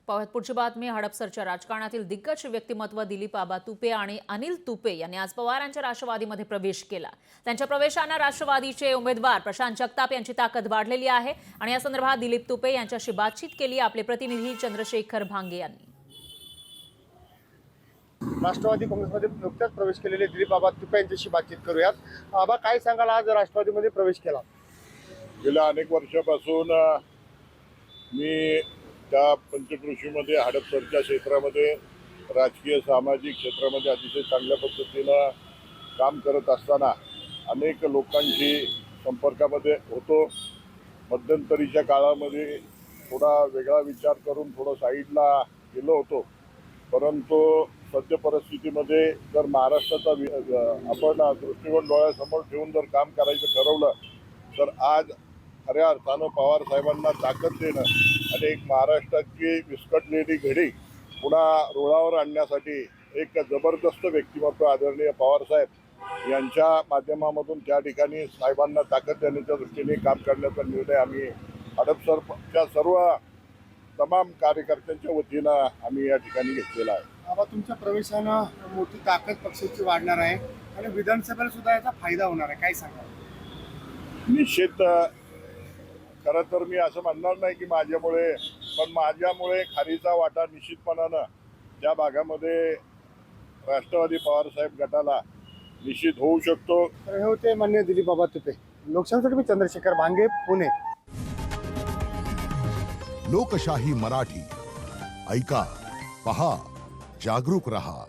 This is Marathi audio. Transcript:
पाहूयात पुढची बातमी। हडपसरच्या राजकारणातील दिग्गज व्यक्तिमत्व दिलीप आबा तुपे आणि अनिल तुपे यांनी आज पवारांच्या राष्ट्रवादीमध्ये प्रवेश केला। त्यांच्या प्रवेशाने राष्ट्रवादीचे उमेदवार प्रशांत जगताप यांची ताकद वाढलेली आहे आणि या संदर्भात दिलीप तुपे यांच्याशी बातचीत केली आपले प्रतिनिधी चंद्रशेखर भांगे यांनी। राष्ट्रवादी काँग्रेसमध्ये नुकत्याच प्रवेश केलेले दिलीप आबा तुपे यांच्याशी बातचीत करूयात। आबा, काय सांगाल, आज राष्ट्रवादीमध्ये प्रवेश केला? गेल्या अनेक वर्षापासून मी त्या पंचकृषीमध्ये हडपसरच्या क्षेत्रामध्ये राजकीय सामाजिक क्षेत्रामध्ये अतिशय चांगल्या पद्धतीनं काम करत असताना अनेक लोकांशी संपर्कामध्ये होतो। मध्यंतरीच्या काळामध्ये थोडा वेगळा विचार करून थोडं साईडला गेलो होतो, परंतु सद्य परिस्थितीमध्ये जर महाराष्ट्राचा आपण दृष्टिकोन डोळ्यासमोर ठेवून जर काम करायचं ठरवलं तर आज खऱ्या अर्थानं पवार साहेबांना ताकद देणं आणि एक महाराष्ट्राची विस्कटलेली घडी पुन्हा रुळावर आणण्यासाठी एक जबरदस्त व्यक्तिमत्व आदरणीय पवार साहेब यांच्या माध्यमामधून त्या ठिकाणी साहेबांना ताकद देण्याच्या दृष्टीने काम करण्याचा निर्णय आम्ही हडपसरच्या सर्व तमाम कार्यकर्त्यांच्या वतीनं आम्ही या ठिकाणी घेतलेला आहे। आबा, तुमच्या प्रवेशानं मोठी ताकद पक्षाची वाढणार आहे आणि विधानसभेला सुद्धा याचा फायदा होणार आहे, काय सांगाल? निश्चित खरं तर मी असं म्हणणार नाही की माझ्यामुळे, पण माझ्यामुळे खारीचा वाटा निश्चितपणानं त्या भागामध्ये राष्ट्रवादी पवारसाहेब गटाला निश्चित होऊ शकतो। तर हे होते माननीय दिलीप आबा तुपे। लोकशाहीसाठी मी चंद्रशेखर भांगे, पुणे। लोकशाही मराठी ऐका, पहा, जागरूक रहा।